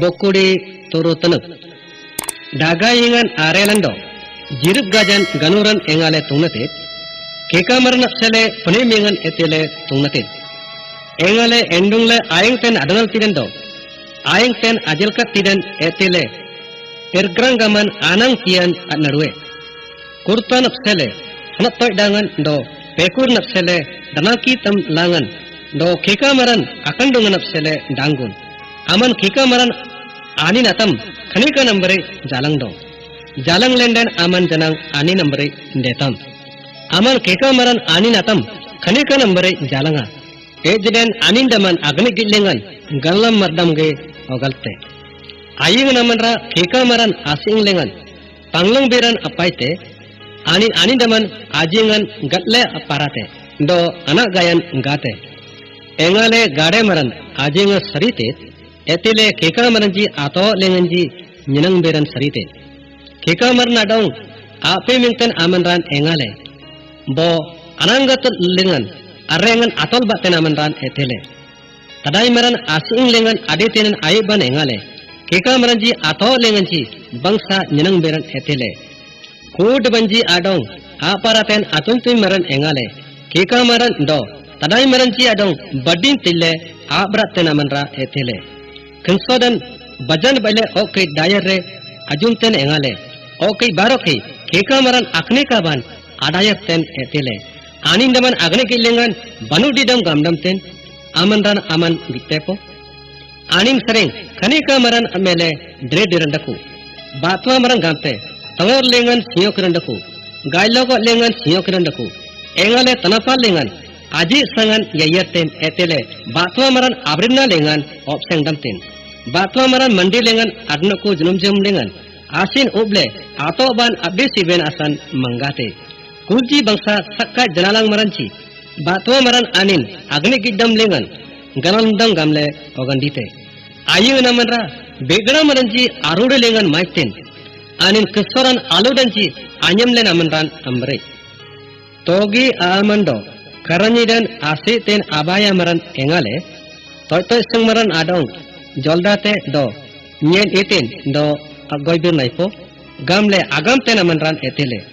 Bokudi Turutanuk Dagaingan Arelando Jirib Gajan Ganuran Engale Tunate Kekamarn Sele Punimingan Etele Tunate Engale Endungle Ayingten Adonal Tirendo Ayingten Ajelka Tidan Etele Ergrangaman Anang Tian at Narue Kurtan Sele Hanatoy Dangan do Pekur Napsele Danaki Tam Langan do Kekamaran Akandungan Sele Dangun Aman Kekamaran Aninatam Kanika Nambare Jalang do Jalang Lenden Aman Janang Ani Nambare Detam Aman Kekamaran Aninatam Kanika Nambare Jalanga Ejden Anindaman Agni Gilingan Galam Mardamge Ogalte Aying Namandra Kekamaran Asing Lengan Panglang Biran Apaite Anindaman Ajingan Gatle Aparate do Anak Gayan Gate Engale Gademaran Ajinga Sarite Etile Kekamaranji Ato Lenganji Ninang Biran Sarite Kekamarna dong Ape Mington Amanran Engale Bo Anangat Lengan Arengan Atol Baten Amanran Etele Tadaimaran Asing Lengan Aditinan Aiban Engale Kekamaranji Ato Lenganji Bangsa Ninang Biran Etele Kud Banji Adong Aparaten Atuntim Maran Engale Kekamaran do Tadaimaranji Adong Badin Tille Abraten Amanra Etele Kensodan Bajan Bale Okay Dayare Ajunten Engale Okay Baroki Kekamaran Akne Kaban Adayaten Etele Anindaman Agne Kilengan Banudidam Gamdamten Amanran Aman Gitepo Anin Sering Kanikamaran Amele Dredirandaku Batwa Maran Gamte Tawar Lengan Siyokirandaku Gailogo Lengan Siyokirandaku Engale Tanapa Lengan Aji Sangan Yayaten Etele Batwa Maran Abrina Lengan Opsangdamten Batwa Maran Mandi Lengan Adnaku Junumjum Lengan Asin Uble Atoban Abdi Siben Asan Mangate Kulji Bangsa Sakai Janalang Maranchi Batwa Maran Anin Agni Gidam Lengan Galandam Gamle Ogandite Ayu Namandra Begana Maranji Arude Lengan Maiten Anin Kisoran Aludanji Anyamle Namandran Ambre Togi Amando Karanidan Asiten Abaya Maran Engale Toy Sangmaran Adong Joldate do Nyen Etin do Agoybir Naipo Gamle Agamten Amandran Etele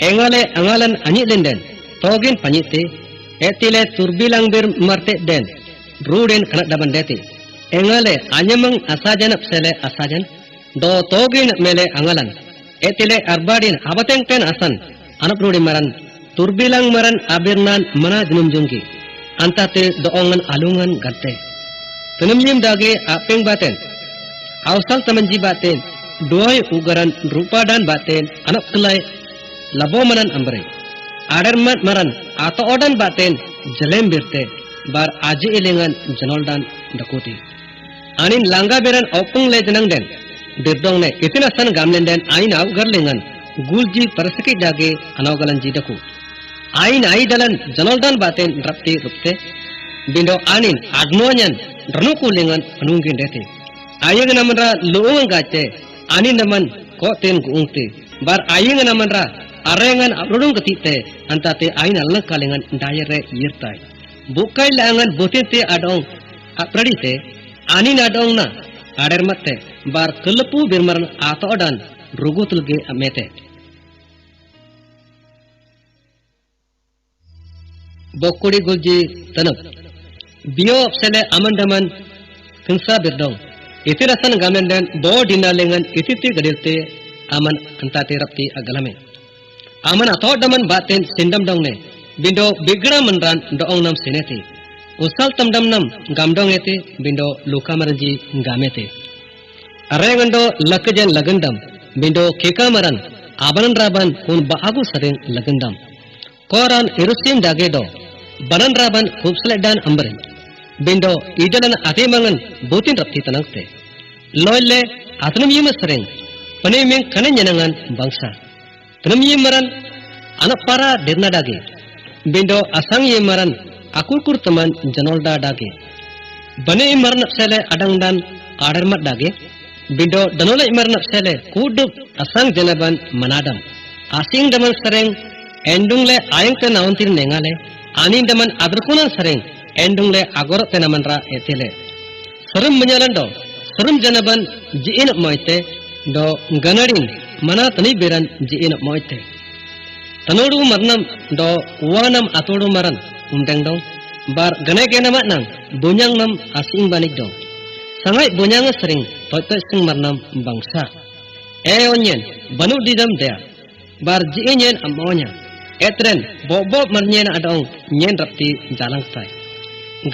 Engale Angalan Anilenden Togin Panite Etile Turbilangbir Marte Den Ruden Kanak Dabandeti Engale Anyamang Asajan Sele Asajan do Togin Mele Angalan Etile Arbadin Abateng Ten Asan Anaprudi Maran Turbilang Maran Abirnan Mana Junumjungi Antate Doongan Alungan Gate Tenumyim Dage Apeng Baten Ausal Tamanji Baten Doi Ugaran Rupadan Baten Anak Kelai Labomanan Ambre Adarmat Maran Ato Odan Baten Jalem Birte Bar Aji Ilingan Janoldan Dakuti Anin Langa Beran Opung Le Janangden Dirdongne Itinasan Gamlenden Ain Avgarlingan Gulji Parasaki Dage Anogalan Jidaku Ain Aidalan Janoldan Baten Rapti Rupte Bindo Anin Agnoyan Ranuku Lingan Anungin Dete Ayang Namandra Luungan Gate Anin Naman Koten Gungte Bar Ayang Namandra Arengan Abrudung Ketite Antate Ain Allah Kalingan Dayare Yirtai Bukai Langan Butinte Adong Apradite Anin Adong Na Adermate Bar Kelepu Birmaran Atodan Rugutulge Amete Bokudi Gulji Tanuk Bio Sele Amandaman Kinsa Birdong Itirasan Gamendan Bo Dinalengan Ititi Gadilte Aman Antate Rapti Agalame Aman Atodaman Baten Sindam Dongne Bindo Bigra Mandran Doong Nam Sineti Usal Tamdam Nam Gamdong Ete Bindo Lukamaranji Gamete Arengando Lakajan Lagandam Bindo Kekamaran Abanan Raban Un Bahagu Sarin Lagandam Koran Irusim Dagedo Banan Raban Kupsaledan Ambre Bindo Idalan Atemangan Butin Rapti Tanangte Loyle Atanum Yimasring Paneming Kananyanangan Bangsa Tanum Yimaran Anapara Dirna Dage Bindo Asang Yimaran Akurkur Taman Janolda Dage Bane Imaran Sele Adangdan Adarmat Dage Bindo Danola Imaran Sele Kuduk Asang Janaban Manadam Asing Daman Sareng Endungle Ayangka Nauntir Nengale Anin Daman Adrukunan Sareng Endungle Agorot Tenamandra Etele Sarum Menyalando serum janaban jiin moite do ganarin mana tani beran jiin moite tanodu marnam do wanam atodu maran undang dong bar ganege nama nang bunyang nam asing banik dong sangai bunyang sering toy sing marnam bangsa onyen banu didam dea bar jiin amonya etren bobo marnyen adong nyen rapti jalang tai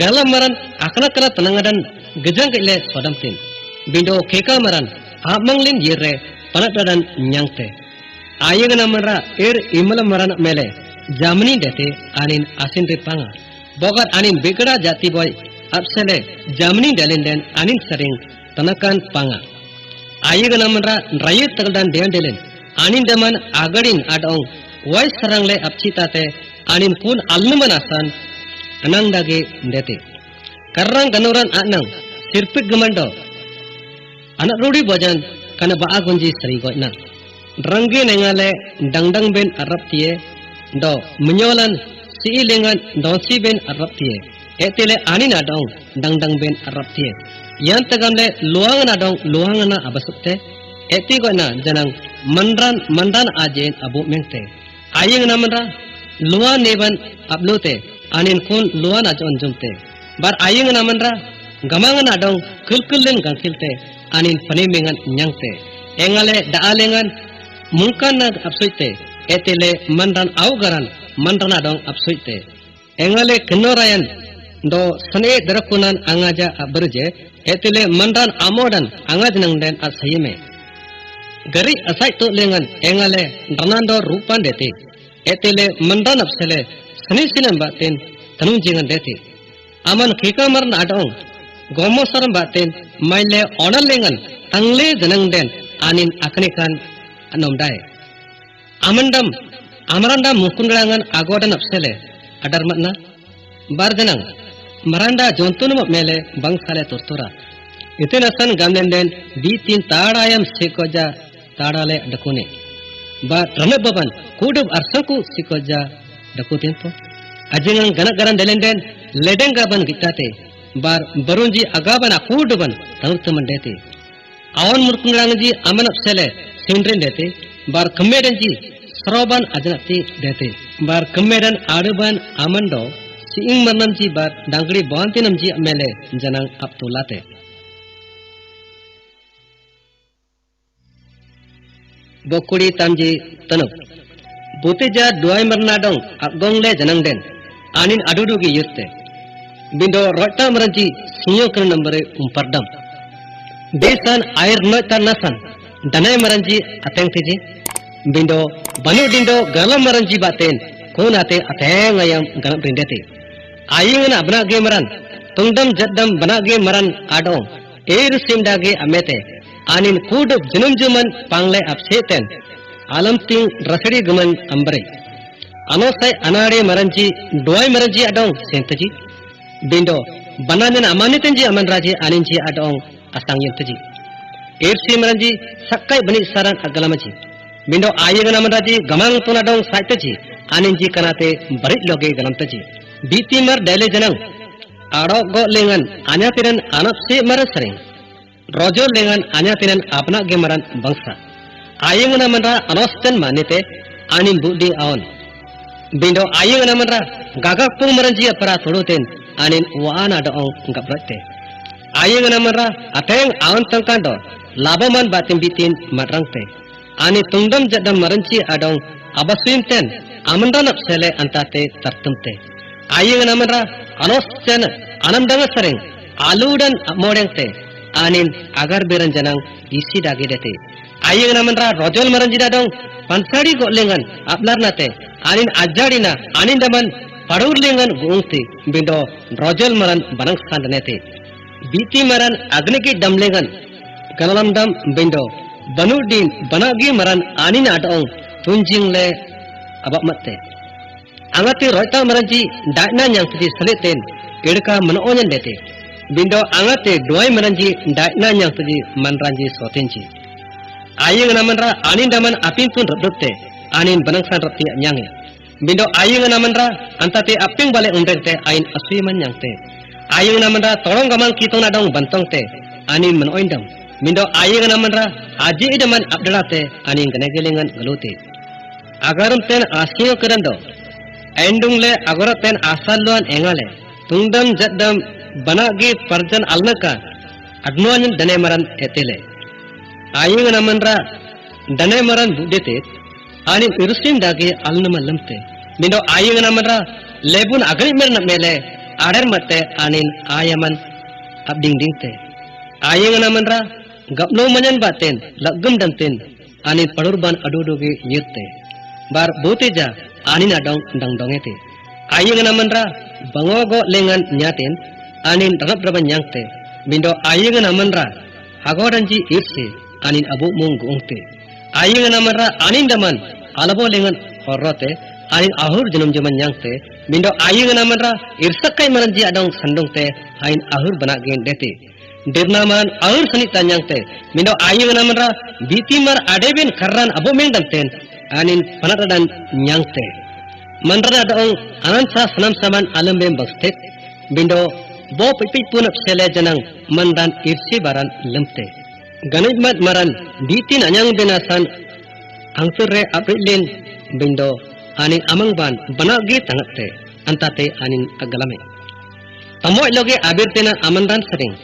galam maran akna kala tanangadan gejang kile sodam tin bindo keka maran amanglin yirre panadadan nyangte ayeng namara imala maran mele jamni dete anin asin re panga bogat anin begada jati boy apsele jamni dalinden anin sering tanakan panga ayeng namara rayut tagadan delen anin daman agadin adong wai sarangle apcitate anin kun alnuman asan anang dage dete karrang ganuran anang sirpik gemando anak rudi bojan kana baa gunji sari goina rangge nengale dangdang ben arab tie do menyolan si lengan donsi ben arab tie etele anin adong dangdang ben arab tie yan tagamle luangan adong luangana abasukte eti goina janang mandran ajen abu mengte ayeng namra luan neban ablute anin kun luan ajon jumte bar ayeng namra gamangan adong kulkulen gangkilte anin panimengan nyangte engale daalengan mungkan nag apsuite etele mandran augaran mandran adong apsuite engale kenorayan do sane darakunan angaja aberje etele mandran amodan angaj nangden asayeme gari asai to lengan engale danando rupan dete etele mandran apsele sani sinan baten tanung jingan dete aman kika marna adong gomo saram baten maile onal lengan tangle janangden anin aknekan anomdai amandam amaranda mukundangan agodan apsele adar matna bardenang maranda jontunu mele bangsale tortura itenasan gamlenden bitin taadayam sekoja taadale dakune ba ranababan kudub arsaku sikoja dakutempo ajengang ganak-garan delenden ledengaban gitate bar barunji agaban akuduban tanurtaman dete awan murkunrangi aman apsele sindren dete bar kemedanji sroban ajanati dete bar kemedan aduban amando siing marnamji bar dangri bantinamji mele janang aptulate bokuri tamji tanuk buteja duai marnadong agongle janangden anin adudugi yuste bindo rota maranji sinyo kan number umpardam desan air noita nasan danai maranji ateng tiji bindo banu dindo galam maranji baten konate ateng ayam galam rindete aying abna ge maran tungdam jaddam bana ge maran adong er simdage amete anin kudub junum juman pangle apseten alam ting rasadi guman ambre anosai anade maranji duai maranji adong sentaji bindo bananen amanitenji amanraji aninji adong asang yentaji ersi maranji sakkai bani saran agalamaji bindo ayega namanraji gamang tunadong saitaji aninji kanate barit loge galamtaji bitimar dele janang aro go lengan anyatiran anapse marasring rojo lengan anyatiran apna gemaran bangsa ayega namanra anostan manite anin budi aon bindo ayega namanra gagak pung maranji apara thoruten anin waana doong ngabrate ayeng namara ateng aon tangkando labaman batin bitin madrangte ani tungdam jadam maranci adong abasuimten amandan apsele antate tartumte ayeng namara anoscen anandanga sareng aludan modengte anin agar beranjanang isi dagedete ayeng namara rojol maranji dadong pansari golengan aplarnate anin ajadina anin daman padur lengan gungti bindo rojol maran banang sandanete biti maran agniki damlengan ganalam dam bindo banudin banagi maran anin adong tunjingle abak matte angati roita maranji daina yang tadi seliten edka manonyan dete bindo angate duai maranji daina yang tadi manranji sotenji ayeng namanra anin daman apintun rabdutte anin banang san rapti nyange bindo ayeng namanra antate aping bale undente ain aswiman nyangte ayeng namanra tolong gaman kitong nadong bantong te anin menoindam mindo ayengan amanra aji idaman abdalate anin genegelengan galute agaram ten asio kerando endungle agora ten asalluan engale tungdam jaddam banagi parjan alnaka adnuanyan danemaran etele ayengan amanra danemaran budete anin irusim dagi alnamalamte mindo ayengan amanra lebun agrimerna mele adar mate anin ayaman abding dingte ayengan amanra gapno manyan baten laggum danten anin padurban adudugi nyirte bar boteja anin adong dangdongete ayengan amanra bangogo lengan nyaten anin rap raban nyangte mindo ayengan amanra hagoranji irse anin abu mungungte ayengan amanra anin daman alabo lengan horrote anin ahur jenum jaman nyangte mindo ayengan amanra irsakai maranji adong sandungte ain ahur banagin dete dirnaman ahur sanita nyangte mindo ayengan amanra bitimar adeben karran abo mengdanten anin panaradan nyangte manrana adong anansa sanam saman alambem bagstet mindo bo pipit punap sele janang mandan irsi baran lemte ganitmat maran bitin anyang benasan angsurre aprilin mindo anin amangban banagi tangate antate anin agalame tamoy loge abirtena amandan sering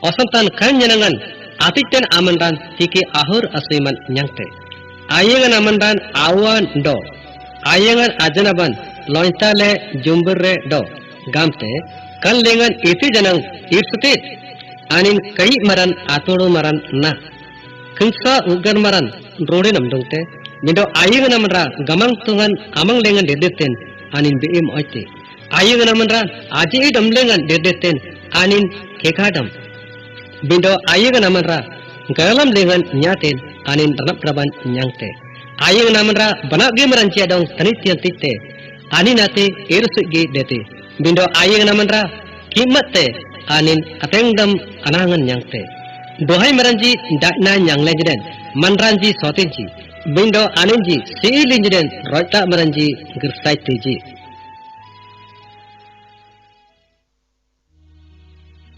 osantan kan nyanangan atiten amandan tiki ahur asuiman nyangte ayengan amandan awan do ayengan ajanaban lointale jumburre do gamte kan lengan iti janang irsute anin kai maran atodo maran na kengsa ugar maran rode namdongte mindo ayengan amanra gamang tungan amang lengan dedeten anin beim oite ayengan amanra aji idam lengan dedeten anin kekadam mindo ayengan amanra galam lengan nyaten anin ranap raban nyangte ayengan amanra banagi maranci adong tanitian titte aninate irsugi dete mindo ayengan amanra kimatte anin atengdam anangan nyangte dohai maranji dakna nyang lejden manranji sotenji mindo anenji siilinjden roita maranji gersai teji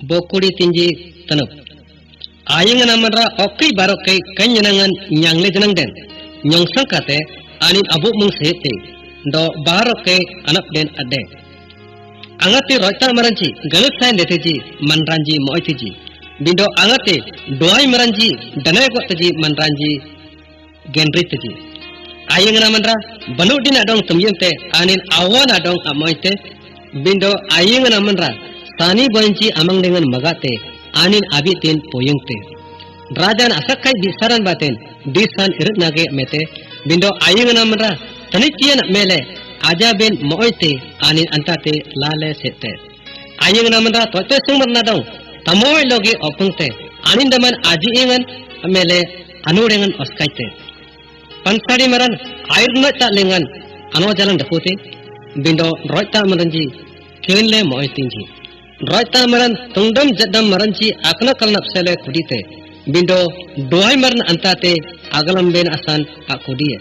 bokuri tinji tanup ayengan amanra okai barokai kanyanangan nyang lejenang den nyong sangkate anin abu mung sehete do barokai anap den ade angate roita maranji galut sain deteji manranji moiteji bindo angate doai maranji danai goteji manranji genriteji ayengan amanra banudin adong tumyente anin awan adong amoite bindo ayengan amanra sani banji amang dengan magate anin abitin poyungte rajan asakai disaran baten disan irit nage mete bindo ayengan amanra tanitian mele aja ben moite anin antate lale sete ayengan amanra tote sumar nadong tamoy logi opungte anin daman aji ingan mele anurengan oskaite pansari maran airna ta lengan ano jalan dakute bindo roita maranji kenle moitinji roita maran tungdam jaddam maranji akna kalnap sele kudite bindo doai maran antate agalam ben asan akudie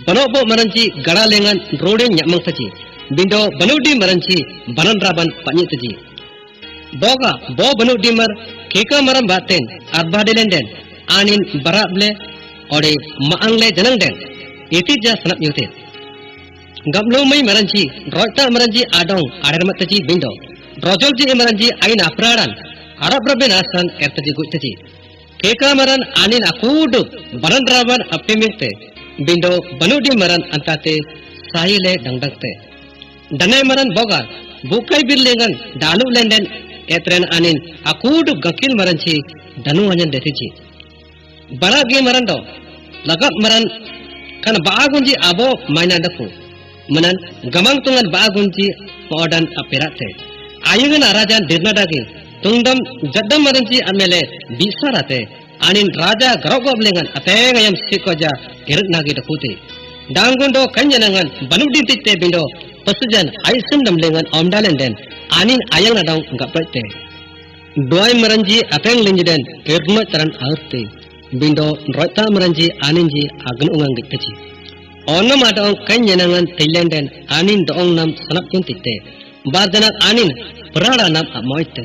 banobo maranji gada lengan rode nyamang taji bindo banudi maranji banan raban panyi taji boga bo banudi mar keka maran baten arba delenden anin barable ode maangle janang den iti ja sanap yote gablo mai maranji roita maranji adong adarmat taji bindo rojolji maranji ain apradan arab raben asan ertaji gutaji keka maran anin akudu banan raban apimite bindo banudi maran antate sahile dangdangte danai maran boga bukai birlengan dalu lenden etren anin akudu gakil maranchi danu anyan deteji barage maran do lagap maran kan baagunji abo maina daku manan gamang tungan baagunji modan aperate ayengan arajan dirna dagi tungdam jaddam maranchi amele bisarate anin raja garogob lengan atengayam sikoja irit nagi dakute dangundo kanyanangan banudin titte bindo pasujan aisum dam lengan omdalenden anin ayang nadong gaprate doai maranji ateng linjiden irno taran aurte bindo roita maranji aninji agun ungang giteji onam adong kanyanangan tilenden anin doong nam sanap kun titte bardanak anin prada nam amoite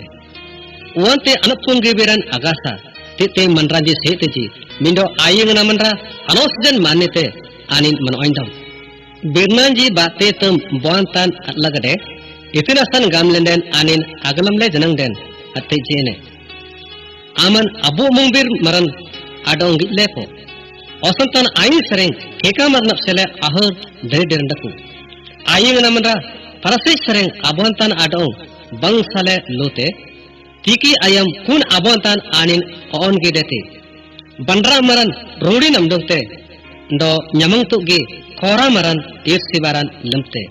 uante anak pun geberan agasa tete manraji seteji mindo ayeng namandra anosjan manete anin manoindam birnanji bate tum bontan atlagade itinasan gamlenden anin agalamle janangden atte jene aman abu mungbir maran adong gitlepo osantan ayin sereng keka marnap sele ahur dari derendaku ayeng namandra parasih sereng abontan adong bang sale lote tiki ayam kun abontan anin on gidete bandra maran rudi namdokte do nyamang tugi kora maran irsibaran lemte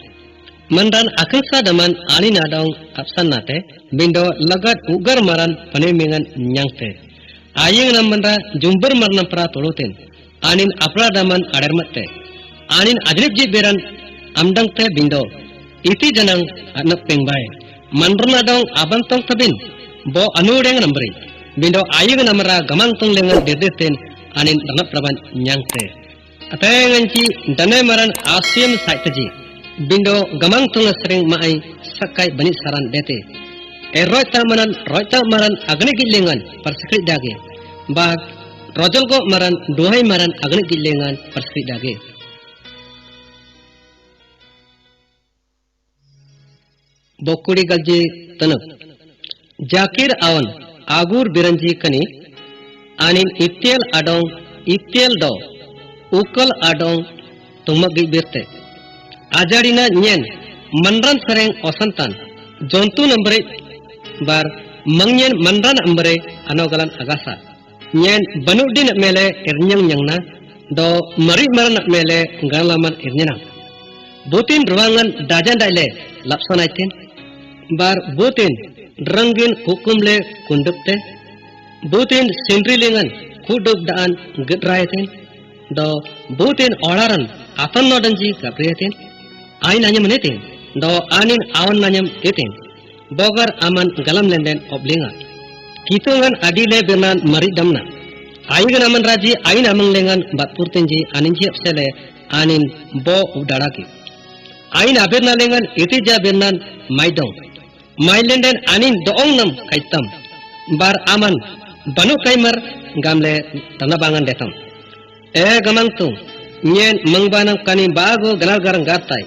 mandan akangsa daman anin adong absan nate bindo lagat ugar maran panemingan nyangte ayeng namandra jumber marna pra toloten anin apra daman adermatte anin ajrib beran amdangte bindo iti janang anak pengbay mandrna dong abantong tabin bo anureng nambri bindo ayeng namra gamang tong lengan dedeten anin ranap praban nyangte atenganci dane maran asim saitaji bindo gamang tong sering mai sakai bani saran dete roita maran agni gilengan perskrit dage ba rojol ko maran duhai maran agni gilengan perskrit dage bokuri galji tanuk jakir awan agur biranji kani anin itiel adong itiel do ukal adong tumagi birte ajarina nyen manran sereng osantan jontu nambre bar mangyen manran ambre anogalan agasa nyen banudin mele ernyang nyangna do mari maran mele ngalaman ernyana butin ruangan dajan daile lapsanaitin bar butin rangin hukumle kundukte butin sindrilingan kuduk daan gedrayatin do butin olaran atan nodanji kapriyatin ain nanyam netin do anin awan nanyam etin bogar aman galam lenden oblinga kitungan adile benan mari damna ayin aman raji ain amang lengan batpurtenji aninji apsele anin bo udaraki ain abirna lengan itija benan maidong mailenden anin doong nam kaitam bar aman banu kaimar gamle tanabangan detam gamang tu nyen mangbanang kani bago ganal garang gartai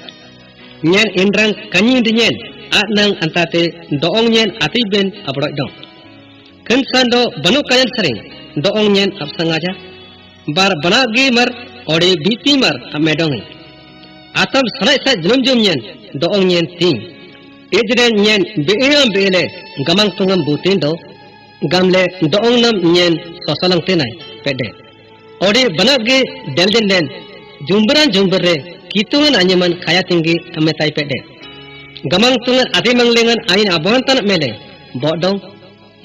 nyen indrang kanyi dinyen atnang antate doong nyen atiben abroy dong kensando banu kayan sering doong nyen absangaja bar banagi mar ode biti mar amedong atam sanai sa jum nyen doong nyen ting ejren nyen beam bele gamang tungam butin do gamle doong nam nyen sosalang tenai pede ode banagi delden jumberan kitungan anyaman kaya tinggi ametai pede gamang tungan ati manglengan ain abontan mele bodong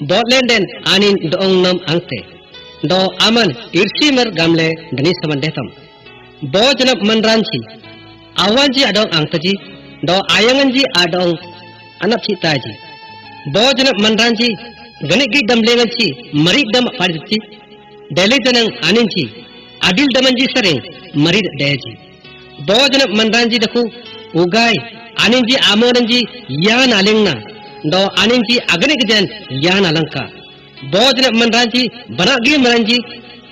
bodlenden anin doong nam angte do aman irsimer gamle dani samandetam bojanap manranci awanji adong angtaji do ayanganji adong anak citaji bojanap manranci ganigi damlenganci marid dam paditi deli janang aninci adil damanji sering marid deji bojanap manranci daku ugai aninji amoranji yan alengna do aninji agni gejan yan alangka bojanap manranci banagi maranji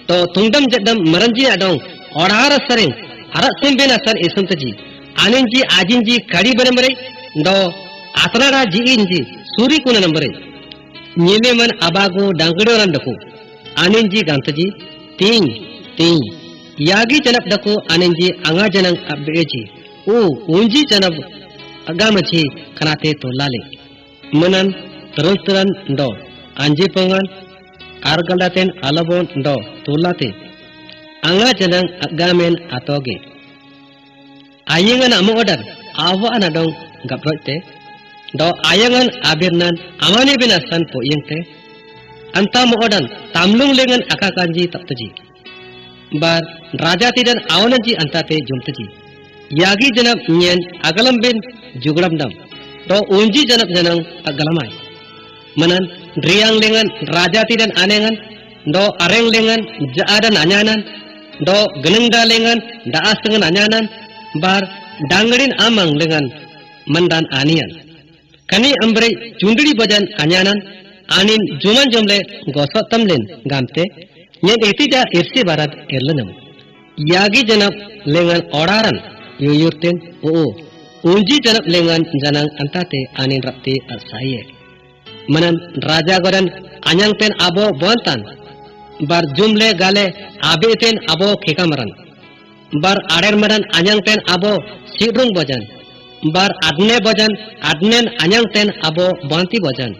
to tungdam jadam maranji adong orara sering harat sembena sar esuntaji aninji ajinji kadi banamare do atanara ji inji suri kuna nambare nyime man abago dangdoran daku aninji gantaji ting yagi janap daku aninji anga janang abbeji unji janab agamaji kanate to lale manan terus do anji pangan argaldaten alabon do tulate anga janang agamen atoge ayengan amu order awa anadong gaprote do ayangan abirnan amane binasan po yengte anta mo odan tamlung lengan akakanji taptaji bar raja tidan awananji antate jumtaji yagi janab nyen agalam bin jugulam dam do unji janab janang agalamai manan riang lengan raja tidan anengan do areng lengan jaadan anyanan do genengda lengan daas dengan anyanan bar dangrin amang lengan mandan anian kani ambre cundri bajan anyanan anin juman jomle gosot tamlen gamte nyen etija irsi barat erlenam yagi janap lengan oraran yuyurten unji janap lengan janang antate anin rapti asaye manan raja goran anyang ten abo bontan bar jumle gale abeten abo khekamaran bar ader maran anyang ten abo sidrung bojan bar adne bojan adnen anyang ten abo bonti bojan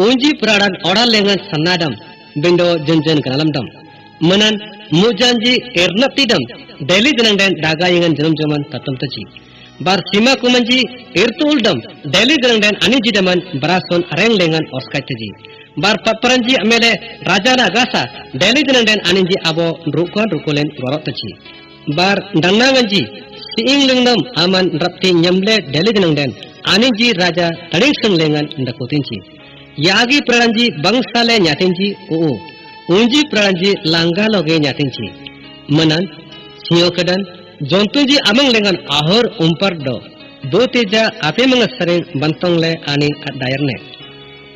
unji pradan oral lengan sanadam bindo jenjen kanalamdam manan mujanji ernaptidam Delhi jenang den daga ingan jenam jaman tatam taji bar sima kumanji irtuldam Delhi jenang den aniji daman barason areng lengan oskai taji bar paparanji amele raja nagasa Delhi jenang den aniji abo rukulen gorok taji bar danganji siing lengdam aman rapti nyamle Delhi jenang den aniji raja taring seng lengan ndakutinji yagi praranji bangsale nyatinji unji praranji langga loge nyatinji manan Siyokadan jontuji amang lengan ahor umpar do teja ape mengasering bantongle ani dayarne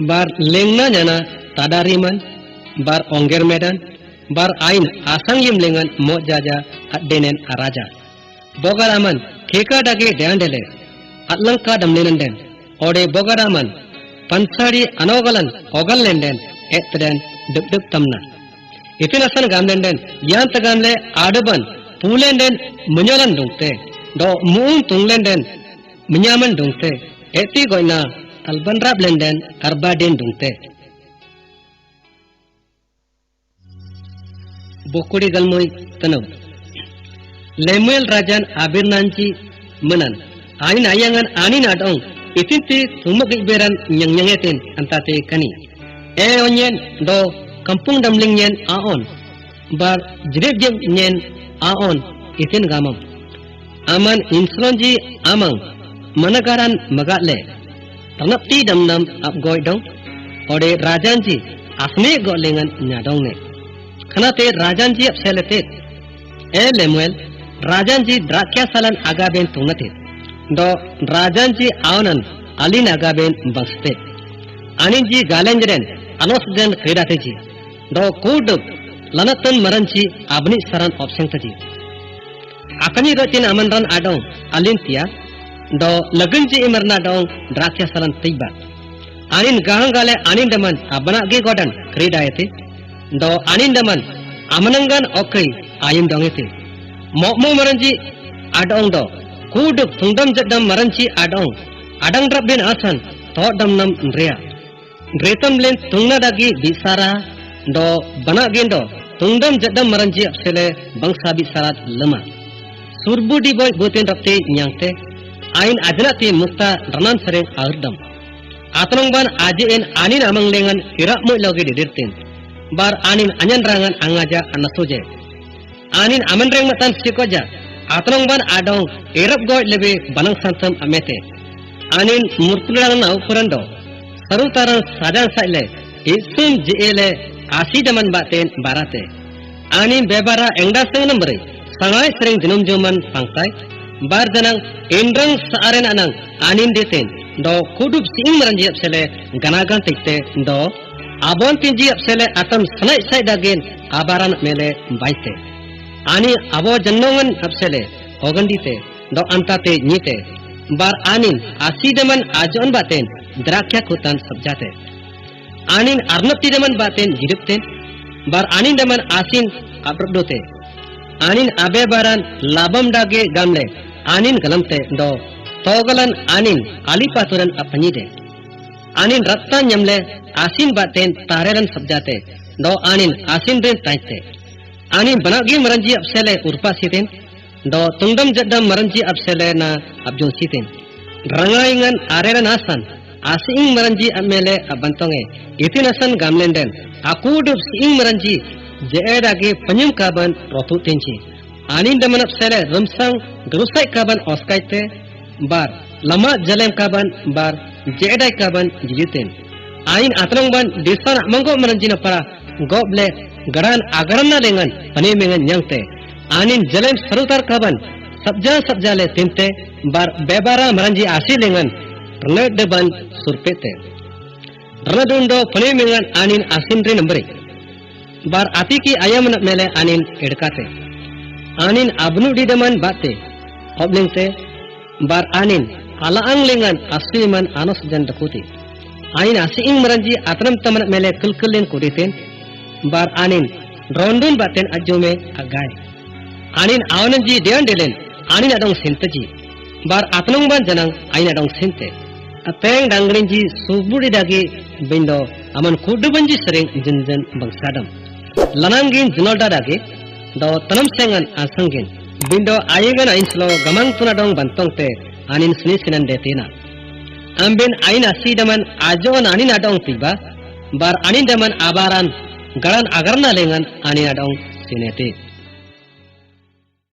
bar lengna nyana tadariman bar onger medan bar ain asang yim lengan mo jaja adenen araja bogaraman kheka dage deandele atlangka damlenan den ode bogaraman pansari anogalan ogal lenden etden dub tamna itinasan gamlen den yan tagamle adaban Pulenden menyalan dongte, do muung tunglenden menyaman dongte, eti goina albanrab lenden arbaden dongte. Bokuri galmoi tanam. Lemuel rajan abirnanci menan. Anin ayangan anin adong itinti tumak iberan nyangetin antate kani. Onyen do kampung damling nyen aon. Bar jirib jem nyen aon itin gamam aman insulonji amang managaran magatle tanapti damnam abgoy dong ode rajanji asne golengan nyadong ne khanate rajanji apselete lemuel rajanji drakya salan agaben tunate do rajanji aonan alin agaben bangste aninji galenjren anosden kredateji do kudup lanatan maranci abni saran opseng tadi akani rotin amanran adong alintia do lagunji imarna dong drakya saran tiba anin gahangale anin daman abana ge godan kridayate do anin daman amanangan okai ayim dongete mokmo maranci adong do kuduk tungdam jadam maranci adong adang drabin asan to damnam rea gretam len tungna dagi bisara do bana gendo tungdam jadam maranji apsele bangsa bisarat lema surbudi boy boten rapte nyangte ain ajnati mukta ranan sereng agdam atnongban ajen anin amang lengan irak moy loge didirten bar anin anyan rangan angaja anasoje anin aman reng matan sikoja atnongban adong irap goy lebe banang santam amete anin murtulang nau kurando sarutaran sajan saile isun jele asi daman baten barate anin bebara engda seng nombre sangai sering jenum joman pangkai bar janang endrang saaren anang anin deten do kudup sing maranji apsele ganagan tikte do abon tinji apsele atam sanai sai dagen abaran mele baite ani abo jannongan apsele hogandite do antate nyite bar anin asi daman ajon baten drakya kutan sabjate anin arnapti daman baten jiripten bar anin daman asin aprdote anin abe baran labam dage gamle anin galamte do togalan anin alipaturan apanyide anin ratta nyamle asin baten tareran sabjate do anin asin den taite anin banagi maranji apsele urpa siten do tungdam jaddam maranji apsele na abjon siten rangaingan areran asan asing maranji amele abantonge itinasan gamlenden akudup sing maranji jeedage panyum kaban rotu tenchi anin damanap sele ramsang grusai kaban oskaite bar lama jalem kaban bar jeedai kaban jijiten ain atnongban disan manggo maranji na para goble garan agarana lengan panemengan nyangte anin jalem sarutar kaban sabja le tinte bar bebara maranji asi lengan Rned deban surpete Ranadundo Panimingan Anin Asindri Number Bar Atiki Ayam Mele Anin Edkate Anin Abnu Didaman Bate Oblingte Bar Anin Ala Anglingan Asliman Anos Jandakuti Ain Asing Meranji Atram Taman Mele Kulkulin Kuditin Bar Anin Rondun Baten Ajume Agai Anin Awananji Dean Delen Anin Adong Sintaji Bar Atnung Ban Janang Ain Adong Sinte Ateng Dangrinji Subudi Dagi Bindo Aman Kudu Banji Sering Jinjan Bangsadam Lanangin Junolda Dagi Do Tanam Sengan Asangin Bindo Ayagan Ainslo Gamang Tunadong Bantongte Anin Sinisinan Detina Ambin Ain Asidaman Ajon Anin Adong Tiba Bar Anin Daman Abaran Garan Agarna Lengan Anin Adong Sinete